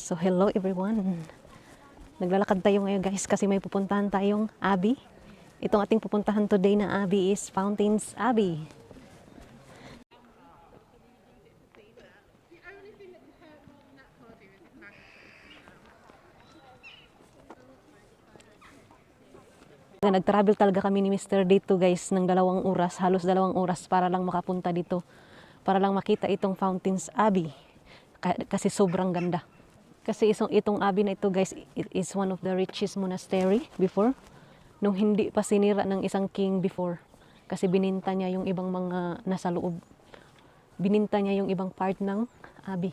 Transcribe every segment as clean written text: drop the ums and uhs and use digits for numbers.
So hello everyone. Naglalakad tayo ngayon guys kasi may pupuntahan tayong Abbey. Itong ating pupuntahan today na Abbey is Fountains Abbey. Nag-travel talaga kami ni Mr. dito guys ng 2 oras, halos 2 oras para lang makapunta dito. Para lang makita itong Fountains Abbey. Kasi sobrang ganda. Kasi itong Abbey na ito guys, it is one of the richest monastery before. Nung hindi pa sinira ng isang king before. Kasi bininta niya yung ibang mga nasa loob. Bininta niya yung ibang part ng Abbey.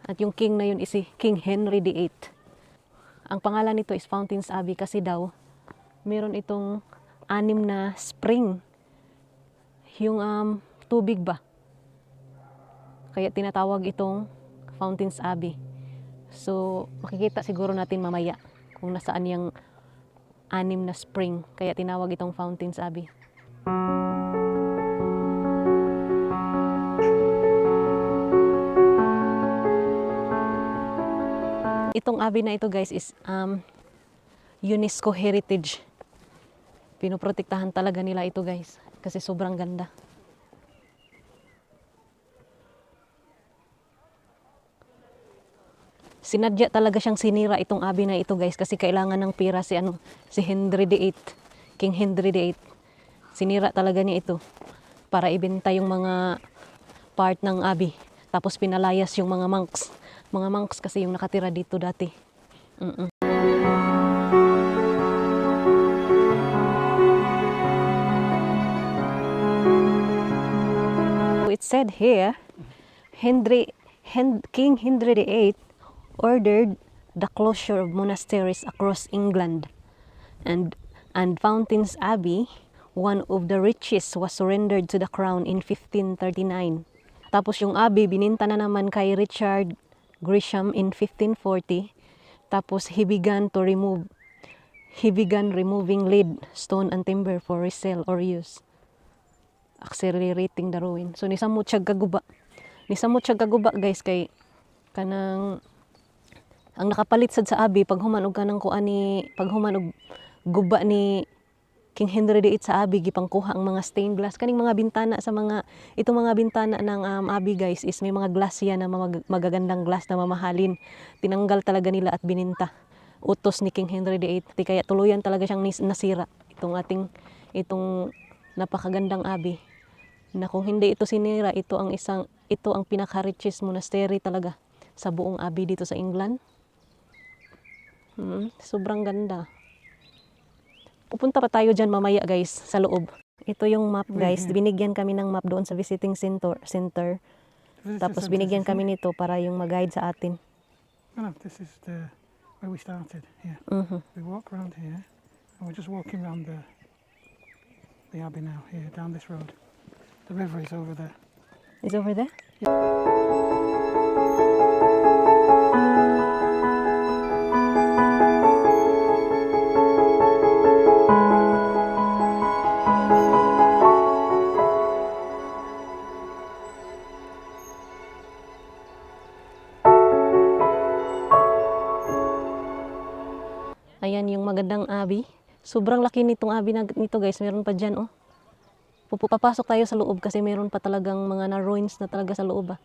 At yung king na yun is si King Henry VIII. Ang pangalan nito is Fountains Abbey kasi daw meron itong 6 na spring. Yung tubig ba? Kaya tinatawag itong Fountains Abbey. So, makikita siguro natin mamaya kung nasaan yung 6 na spring. Kaya tinawag itong Fountains Abbey. Itong Abbey na ito guys is UNESCO Heritage. Pinoprotektahan talaga nila ito guys kasi sobrang ganda. Sinadya talaga siyang sinira itong Abbey na ito guys kasi kailangan ng pera si Henry VIII, King Henry VIII. Sinira talaga niya ito para ibenta yung mga part ng Abbey. Tapos pinalayas yung mga monks. Mga monks kasi yung nakatira dito dati. It said here, King Henry VIII ordered the closure of monasteries across England, and Fountains Abbey, one of the richest, was surrendered to the crown in 1539. Tapos yung Abbey bininta na naman kay Richard Gresham in 1540. Tapos he began removing lead, stone and timber for resale or use, accelerating the ruin. So nisamot siya gaguba guys kay kanang ang nakapalit sad sa Abbey pag human og kanang guba ni King Henry VIII sa Abbey gipangkuha ang mga stained glass kaning mga bintana sa itong mga bintana ng Abbey guys is may mga glass yan na magagandang glass na mamahalin. Tinanggal talaga nila at bininta. Utos ni King Henry VIII kaya tuluyan talaga siyang nasira itong napakagandang Abbey. Na kung hindi ito sinira, ito ang pinaka-richest monastery talaga sa buong Abbey dito sa England. Sobrang ganda. Pupunta pa tayo dyan mamaya guys sa loob. Ito yung map guys. Binigyan kami ng map doon sa visiting center. Tapos binigyan kami nito para yung mag-guide sa atin. This is where we started here. We walk around here and we're just walking around the Abbey now here down this road. The river is over there. Is over there? Ayan yung magandang Abbey. Sobrang laki nitong Abbey nito guys. Meron pa dyan oh. Papasok tayo sa loob kasi meron pa talagang mga na-ruins na talaga sa loob.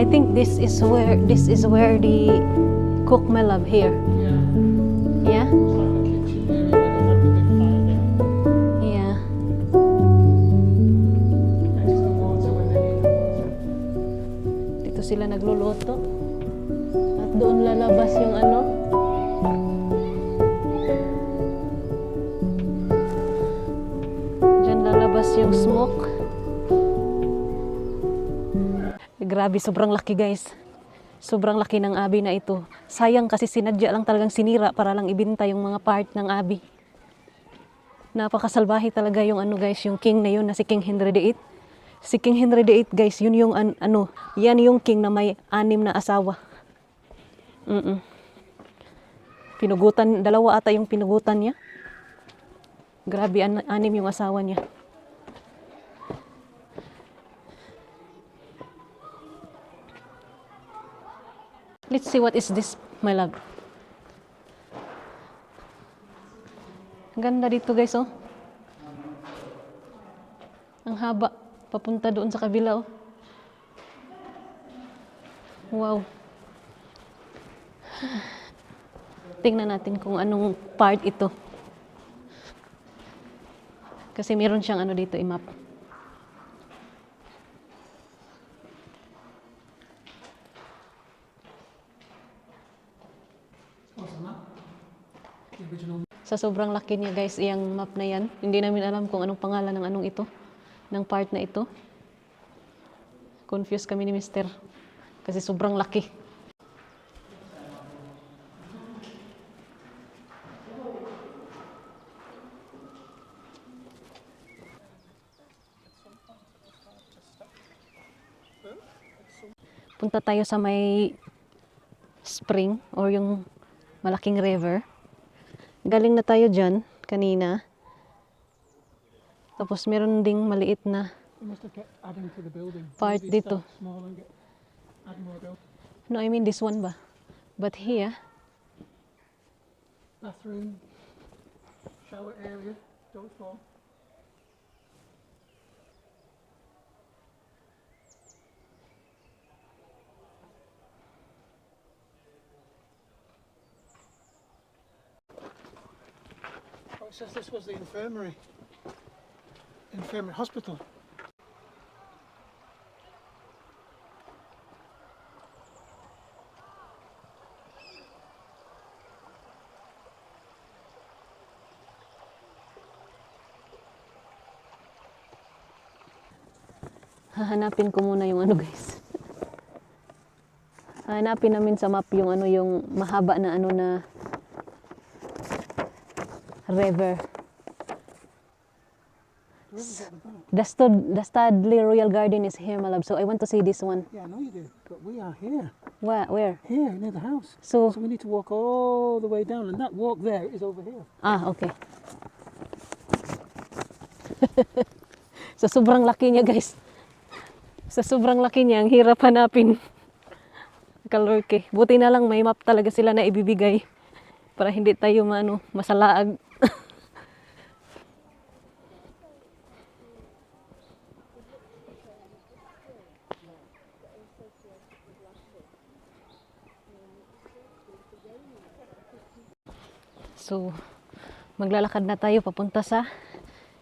think this is where the cook, my love, here. Yeah. Yeah? It's like the kitchen area where they have the big fire there. Yeah. Next to the water when they need the water. Dito sila nagluluto. At doon lalabas yung ano. Diyan lalabas yung smoke. Grabe, sobrang laki guys. Sobrang laki ng abi na ito. Sayang kasi sinadya lang talagang sinira para lang ibenta yung mga part ng abi. Napakasalbahe talaga yung ano guys, yung king na yun na si King Henry VIII. Si King Henry VIII guys, yun yung ano, yan yung king na may 6 na asawa. Pinugutan, 2 ata yung pinugutan niya. Grabe, 6 yung asawa niya. Let's see what is this, my love. Ang ganda dito guys, oh. Ang haba. Papunta doon sa kabila, oh. Wow. Tingnan natin kung anong part ito. Kasi meron siyang ano dito, i-map. Sa sobrang laki niya guys, iyang map na yan. Hindi namin alam kung anong pangalan ng anong ito, ng part na ito. Confused kami ni Mister. Kasi sobrang laki. Punta tayo sa may spring or yung malaking river. Galing na tayo dyan kanina. Tapos meron ding maliit na They must have kept adding to the building. part Maybe dito. start small and add more building. No, I mean this one ba? But here, Bathroom, shower area, don't fall. Oh, it says this was the infirmary. Infirmary hospital. hahanapin ko muna yung ano guys. Hahanapin namin sa map yung ano, yung mahaba na ano na river. The Studley Royal Garden is here, my love. So I want to see this one. Yeah, I know you do, but we are here. Where? Here, near the house. So, So we need to walk all the way down, and that walk there is over here. okay. Sa sobrang laki niya, guys. Sa sobrang laki niya, ang hirap hanapin. Kalorke. Buti na lang may map talaga sila na ibibigay para hindi tayo masalaag. So, maglalakad na tayo papunta sa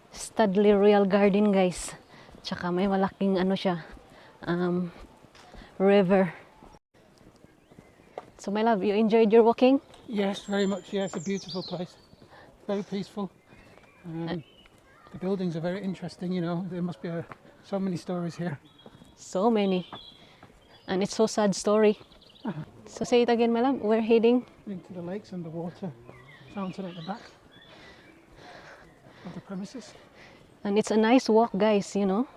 Studley Royal Garden, guys. Tsaka may malaking siya, river. So, my love, you enjoyed your walking? Yes, very much. Yeah, it's a beautiful place. Very peaceful. The buildings are very interesting, you know. There must be so many stories here. So many. And it's so sad story. So, say it again, my love. We're heading. Into the lakes and the water fountain at the back of the premises. And it's a nice walk, guys, you know.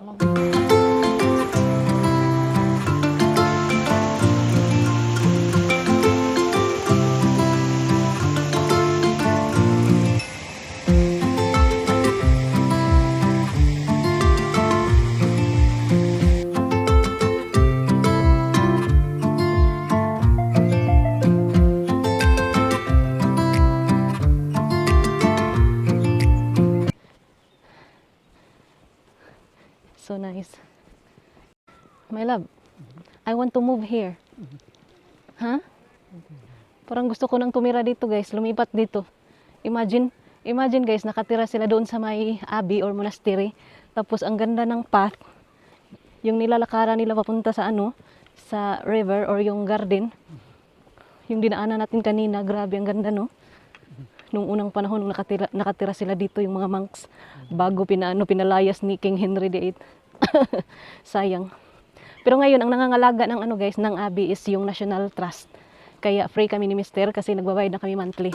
So nice. My love, I want to move here. Ha? Parang gusto ko nang tumira dito guys, lumipat dito. Imagine guys, nakatira sila doon sa may abbey or monastery. Tapos ang ganda ng path, yung nilalakaran nila papunta sa sa river or yung garden. Yung dinaanan natin kanina, grabe ang ganda no. Nung unang panahon, nung nakatira sila dito yung mga monks bago pinalayas ni King Henry VIII. Sayang. Pero ngayon, ang nangangalaga ng guys, ng abbey is yung National Trust. Kaya free kami ni Mister kasi nagbabayad na kami monthly.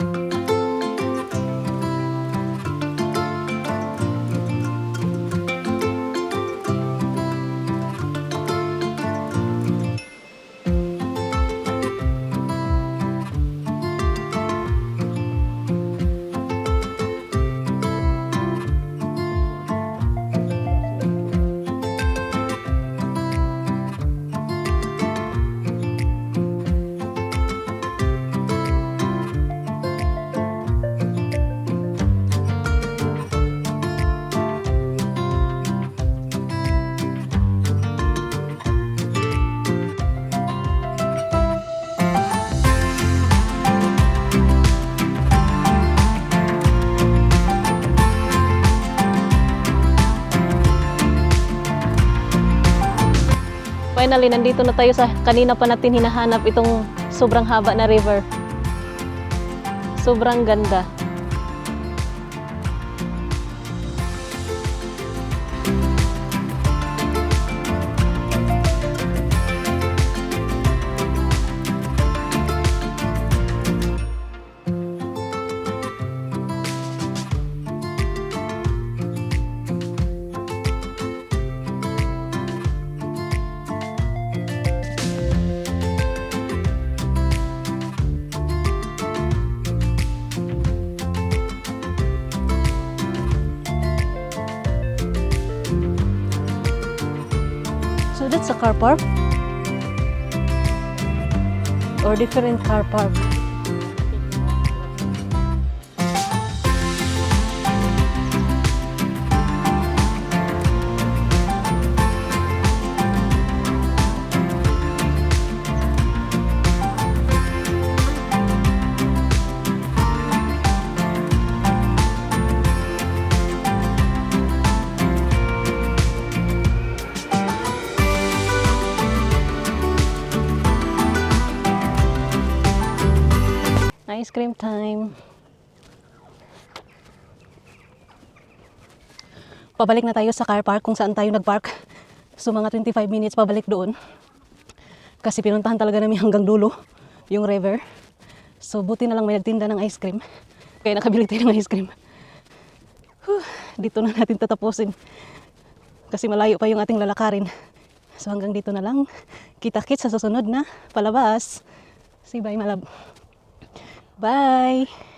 Finally, nandito na tayo sa kanina pa natin hinahanap itong sobrang haba na river. Sobrang ganda. So that's a car park? Or different car park? Ice cream time. Pabalik na tayo sa car park kung saan tayo nagpark. So mga 25 minutes pabalik doon. Kasi pinuntahan talaga namin hanggang dulo yung river. So buti na lang may nagtinda ng ice cream. Kaya nakabili tayo ng ice cream. Dito na natin tatapusin. Kasi malayo pa yung ating lalakarin. So hanggang dito na lang. Kita-kits sa susunod na palabas. Say bye, my love. Bye!